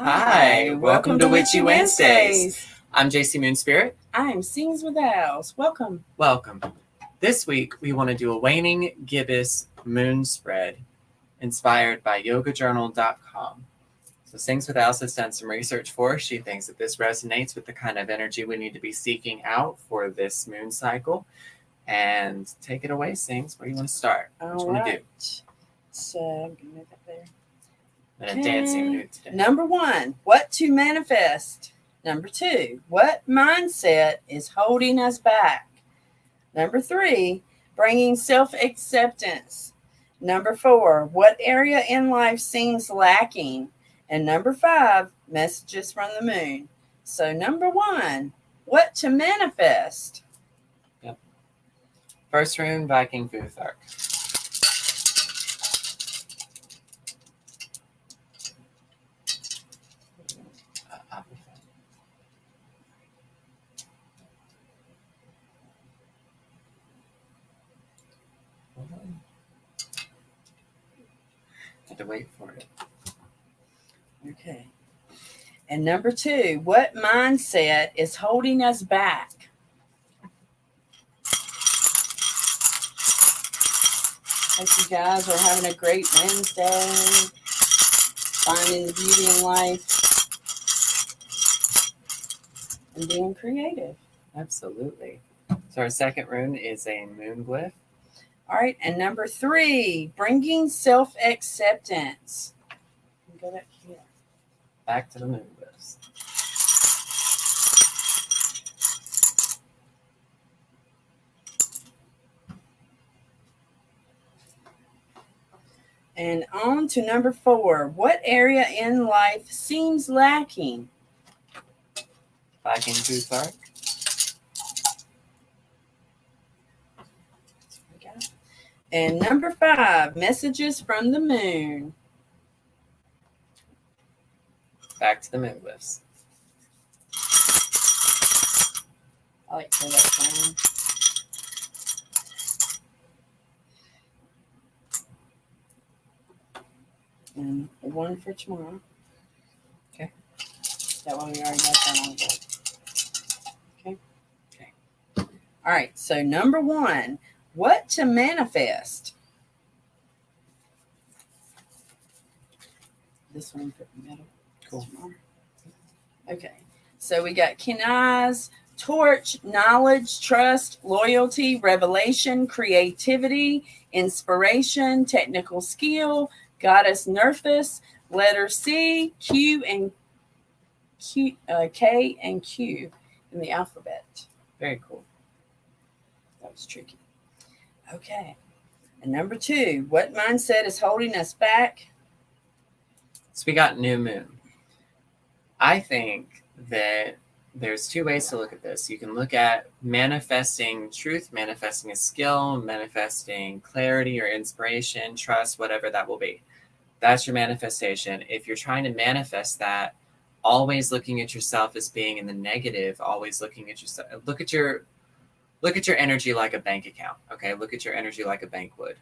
Hi, welcome to Witchy Wednesdays. I'm Jacy Moonspirit. I'm Sings with Owls. Welcome. Welcome. This week we want to do a waning gibbous moon spread inspired by yogajournal.com. So Sings with Owls has done some research for us. She thinks that this resonates with the kind of energy we need to be seeking out for this moon cycle. And take it away, Sings. Where do you want to start? What do you want to do? So I'm going to move it there. And a dancing mood today. Number 1, what to manifest. Number 2, what mindset is holding us back. Number 3, bringing self-acceptance. Number 4, what area in life seems lacking. And number 5, messages from the moon. So number 1, what to manifest. Yep. First rune, Viking Futhark. Had to wait for it. Okay. And number 2, what mindset is holding us back? Hope you guys are having a great Wednesday, finding the beauty in life, and being creative. Absolutely. So our second rune is a moon glyph. All right, and number 3, bringing self-acceptance. Go back here. Back to the moon glyphs. And on to number 4, what area in life seems lacking? Viking Futhark. And number 5, messages from the moon. Back to the moon glyphs. I like to say that sound. And the one for tomorrow. Okay. That one we already got that on board. Okay. Okay. All right. So number 1, what to manifest. This one for the middle. Cool. Okay. So we got Kenai's torch, knowledge, trust, loyalty, revelation, creativity, inspiration, technical skill, goddess Nerthus, letter C, Q, and Q, K and Q in the alphabet. Very cool. That was tricky. Okay. And number 2, what mindset is holding us back? So we got new moon. I think that there's 2 ways to look at this. You can look at manifesting truth, manifesting a skill, manifesting clarity or inspiration, trust, whatever that will be. That's your manifestation. If you're trying to manifest that, always looking at yourself as being in the negative, always looking at yourself, look at your energy like a bank account. Okay, look at your energy like a bank would.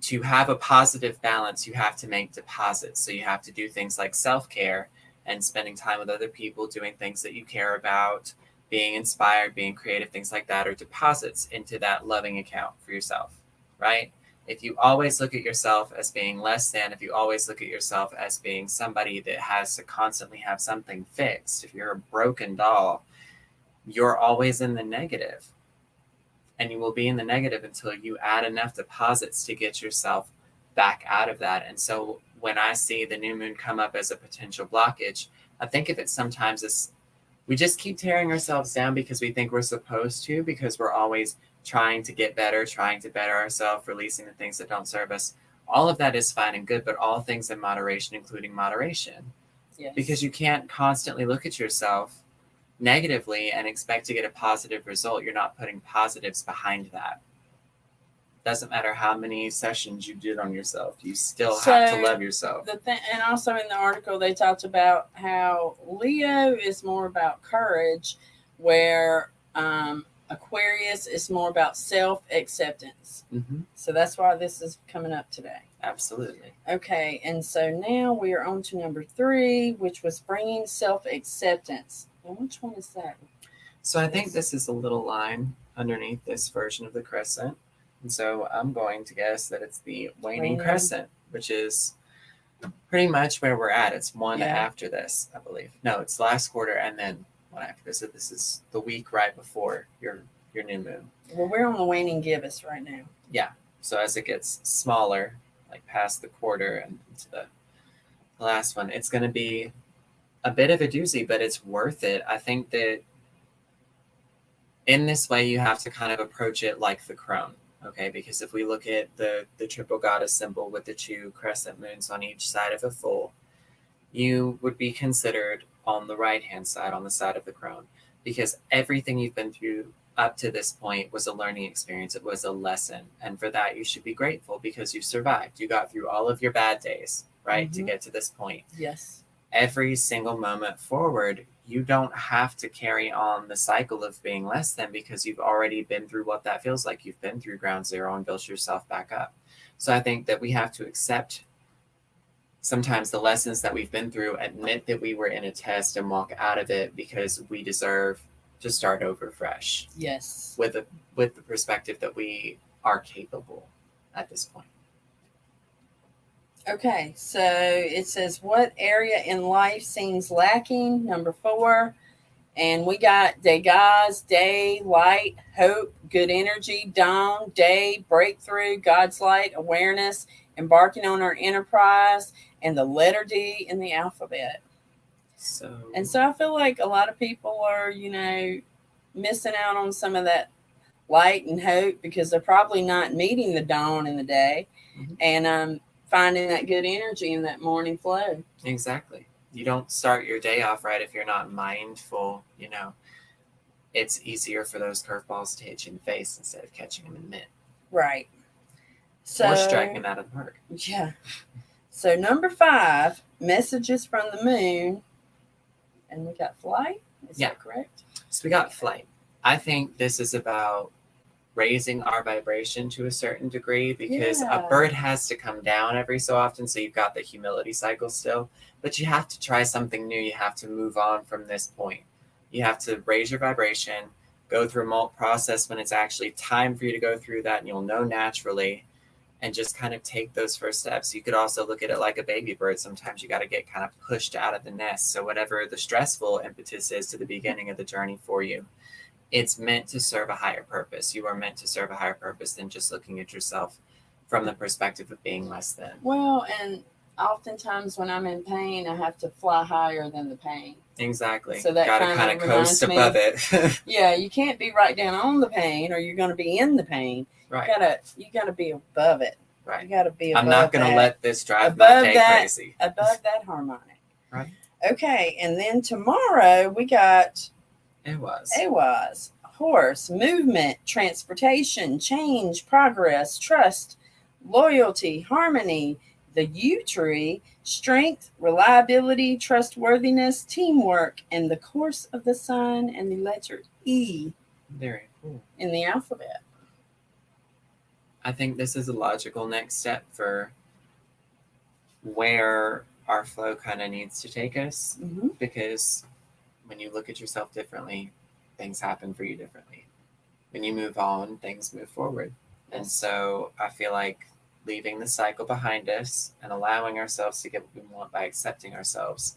To have a positive balance, you have to make deposits. So you have to do things like self-care and spending time with other people, doing things that you care about, being inspired, being creative, things like that, are deposits into that loving account for yourself, right? If you always look at yourself as being less than, if you always look at yourself as being somebody that has to constantly have something fixed, if you're a broken doll, you're always in the negative. And you will be in the negative until you add enough deposits to get yourself back out of that. And so when I see the new moon come up as a potential blockage, I think of it sometimes as we just keep tearing ourselves down because we think we're supposed to, because we're always trying to get better, trying to better ourselves, releasing the things that don't serve us. All of that is fine and good, but all things in moderation, including moderation. Yes. Because you can't constantly look at yourself negatively and expect to get a positive result. You're not putting positives behind that. Doesn't matter how many sessions you did on yourself, you still have to love yourself. And also in the article they talked about how Leo is more about courage, where Aquarius is more about self-acceptance. Mm-hmm. So that's why this is coming up today. Absolutely. Okay, and so now we are on to number 3, which was bringing self-acceptance. And which one is that? So I think this is a little line underneath this version of the crescent. And so I'm going to guess that it's the waning crescent, which is pretty much where we're at. It's one after this, I believe. No, it's last quarter and then one after this. So this is the week right before your new moon. Well, we're on the waning gibbous right now. Yeah. So as it gets smaller, like past the quarter and into the last one, it's going to be a bit of a doozy, but it's worth it. I think that in this way, you have to kind of approach it like the crone, okay? Because if we look at the triple goddess symbol with the 2 crescent moons on each side of a full, you would be considered on the right-hand side, on the side of the crone, because everything you've been through up to this point was a learning experience. It was a lesson. And for that, you should be grateful because you survived. You got through all of your bad days, right, to get to this point. Yes. Every single moment forward, you don't have to carry on the cycle of being less than because you've already been through what that feels like. You've been through ground zero and built yourself back up. So I think that we have to accept sometimes the lessons that we've been through, admit that we were in a test and walk out of it because we deserve to start over fresh. Yes. With the perspective that we are capable at this point. Okay, so it says, what area in life seems lacking? Number 4. And we got Degas, day, light, hope, good energy, dawn, day, breakthrough, God's light, awareness, embarking on our enterprise, and the letter D in the alphabet. So I feel like a lot of people are, missing out on some of that light and hope because they're probably not meeting the dawn in the day. And finding that good energy in that morning flow. Exactly. You don't start your day off right if you're not mindful. It's easier for those curveballs to hit you in the face instead of catching them in mid. Right. So, or striking them out of the park. Yeah. So number 5, messages from the moon. And we got flight. Is that correct? So we got flight. I think this is about raising our vibration to a certain degree because a bird has to come down every so often. So you've got the humility cycle still, but you have to try something new. You have to move on from this point. You have to raise your vibration, go through a molt process when it's actually time for you to go through that, and you'll know naturally, and just kind of take those first steps. You could also look at it like a baby bird. Sometimes you got to get kind of pushed out of the nest. So whatever the stressful impetus is to the beginning of the journey for you, it's meant to serve a higher purpose. You are meant to serve a higher purpose than just looking at yourself from the perspective of being less than. Well, and oftentimes when I'm in pain, I have to fly higher than the pain. Exactly. So that kind of coast above it. Yeah, you can't be right down on the pain, or you're going to be in the pain. Right. You gotta be above it. Right. You gotta be above. I'm not going to let this drive my day crazy. Above that harmonic. Right. Okay, and then tomorrow we got. It was. Horse, movement, transportation, change, progress, trust, loyalty, harmony, the U tree, strength, reliability, trustworthiness, teamwork, and the course of the sun, and the letter E. Very cool. In the alphabet. I think this is a logical next step for where our flow kind of needs to take us, because when you look at yourself differently, things happen for you differently. When you move on, things move forward. And so I feel like leaving the cycle behind us and allowing ourselves to get what we want by accepting ourselves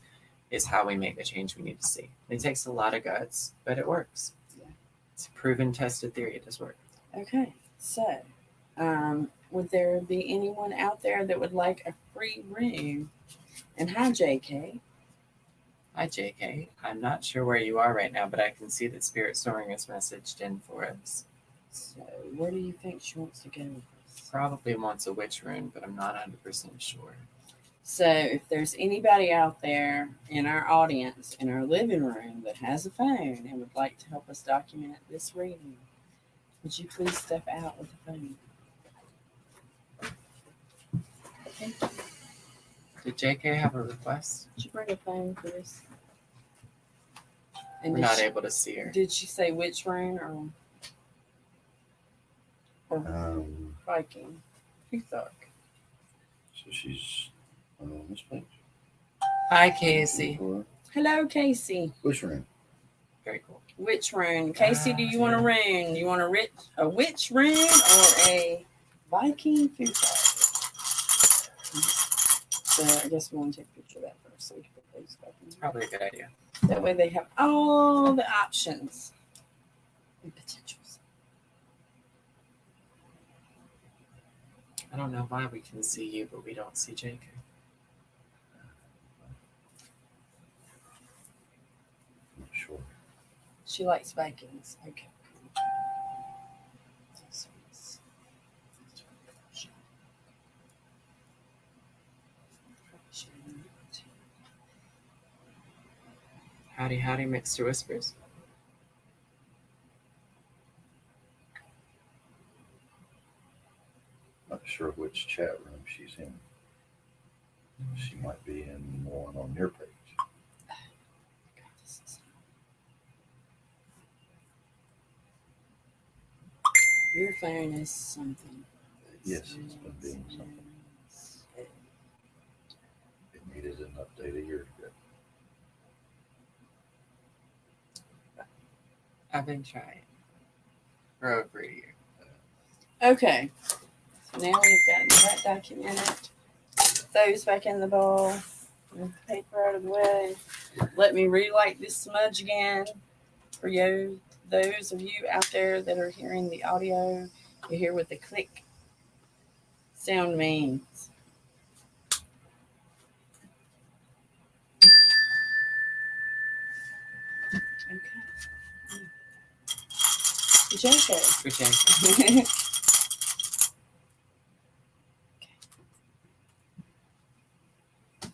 is how we make the change we need to see. It takes a lot of guts, but it works. Yeah. It's a proven, tested theory. It does work. Okay. So, would there be anyone out there that would like a free room? And hi, JK. Hi, JK. I'm not sure where you are right now, but I can see that Spirit Soaring is messaged in for us. So, where do you think she wants to go with this? Probably wants a witch rune, but I'm not 100% sure. So, if there's anybody out there in our audience, in our living room, that has a phone and would like to help us document this reading, would you please step out with the phone? Thank you. Did JK have a request? Did you bring a phone for this? And we're not able to see her. Did she say which rune or Viking? Futhark. So she's on this page. Hi, Casey. Hello, Casey. Which room? Very cool. Which rune? Casey, do you want a yeah. rune? You want a witch rune or a Viking food card? So I guess we want to take a picture of that first so we can put those back in. It's probably a good idea. That way they have all the options and potentials. I don't know why we can see you, but we don't see JK. I'm not sure. She likes Vikings. Okay. Howdy, howdy, Mixed Whispers. Not sure which chat room she's in. She might be in one on your page. Your phone is something. Yes, it's been being something. It needed an update a year ago. I've been trying for over a year. Okay. So now we've got that documented. Those back in the bowl. Move the paper out of the way. Let me relight this smudge again for you. Those of you out there that are hearing the audio, you hear what the click sound means. Okay. JK. For JK.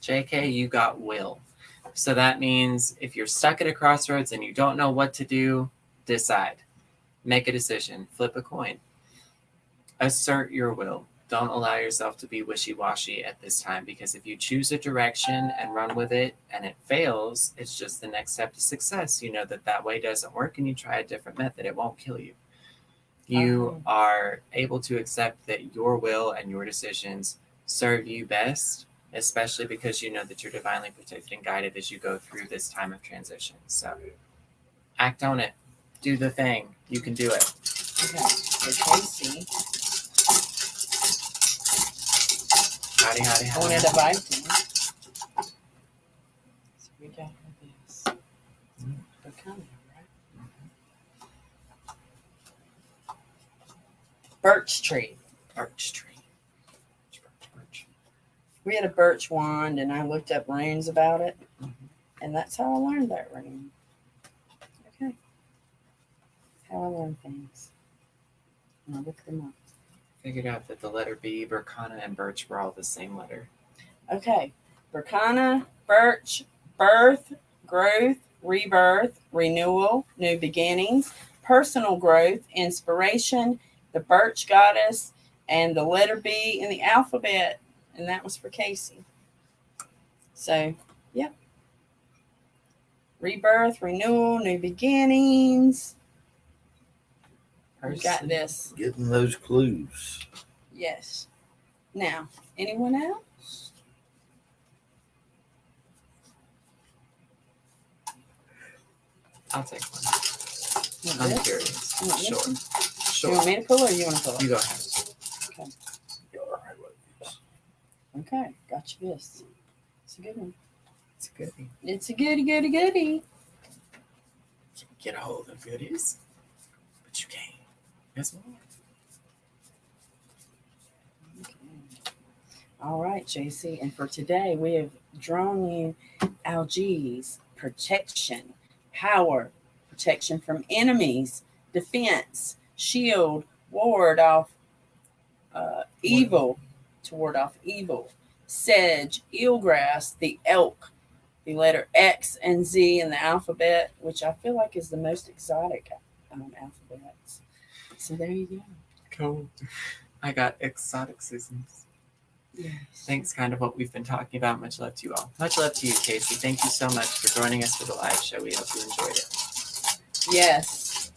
JK, you got will. So that means if you're stuck at a crossroads and you don't know what to do, decide. Make a decision. Flip a coin. Assert your will. Don't allow yourself to be wishy-washy at this time, because if you choose a direction and run with it and it fails, it's just the next step to success. You know that way doesn't work and you try a different method. It won't kill you. You are able to accept that your will and your decisions serve you best, especially because you know that you're divinely protected and guided as you go through this time of transition. So act on it. Do the thing. You can do it. Okay. So Casey Howdy, howdy, howdy. wanted a Viking. So we got her this. They're coming, right? Birch tree. Birch tree. Birch. We had a birch wand, and I looked up runes about it, Mhm. and that's how I learned that rune. Okay. How I learn things. And I looked them up. Figured out that the letter B, Berkana, and Birch were all the same letter. Okay. Berkana, birch, birth, growth, rebirth, renewal, new beginnings, personal growth, inspiration, the birch goddess, and the letter B in the alphabet. And that was for Casey. So, yeah. Rebirth, renewal, new beginnings. We got this. Getting those clues. Yes. Now, anyone else? I'll take one. You want I'm this? curious. You want this Sure. one? Sure. You want me to pull or you want to pull? You go ahead. You're all right with these. Okay, got you this. It's a good one. It's a goodie. It's a goody, goody, goody. Can you get a hold of goodies? But you can't. Guess what? Okay. All right, Jacy. And for today, we have drawn you algaes, protection, power, protection from enemies, defense, shield, ward off evil, to ward off evil, sedge, eelgrass, the elk, the letter X and Z in the alphabet, which I feel like is the most exotic alphabets. So there you go. Cool. I got exotic seasons. Yes. Thanks, kind of what we've been talking about. Much love to you all. Much love to you, Casey. Thank you so much for joining us for the live show. We hope you enjoyed it. Yes.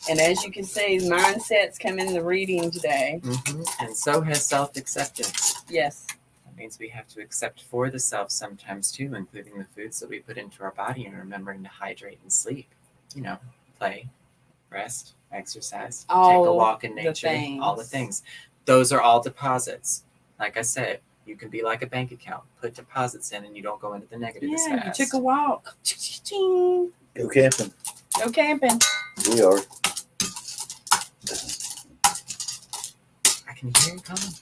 And as you can see, mindsets come in the reading today. Mm-hmm. And so has self-acceptance. Yes. It means we have to accept for the self sometimes too, including the foods that we put into our body and remembering to hydrate and sleep. You know, play, rest, exercise, take a All walk in the nature, all the things. Those are all deposits. Like I said, you can be like a bank account, put deposits in and you don't go into the negative as Yeah, fast. you took a walk. Go camping. Go camping. We are. I can hear you coming.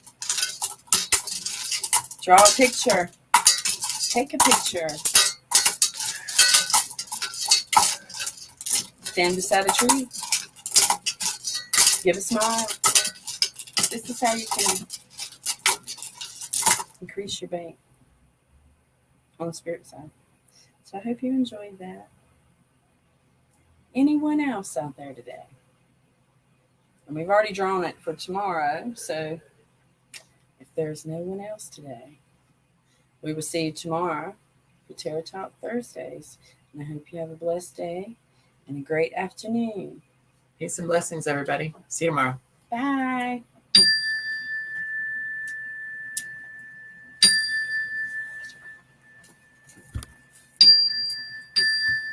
Draw a picture. Take a picture. Stand beside a tree. Give a smile. This is how you can increase your bank on the spirit side. So I hope you enjoyed that. Anyone else out there today? And we've already drawn it for tomorrow, so if there's no one else today, we will see you tomorrow for Tarot Talk Thursdays. And I hope you have a blessed day and a great afternoon. Peace and blessings, everybody. See you tomorrow. Bye.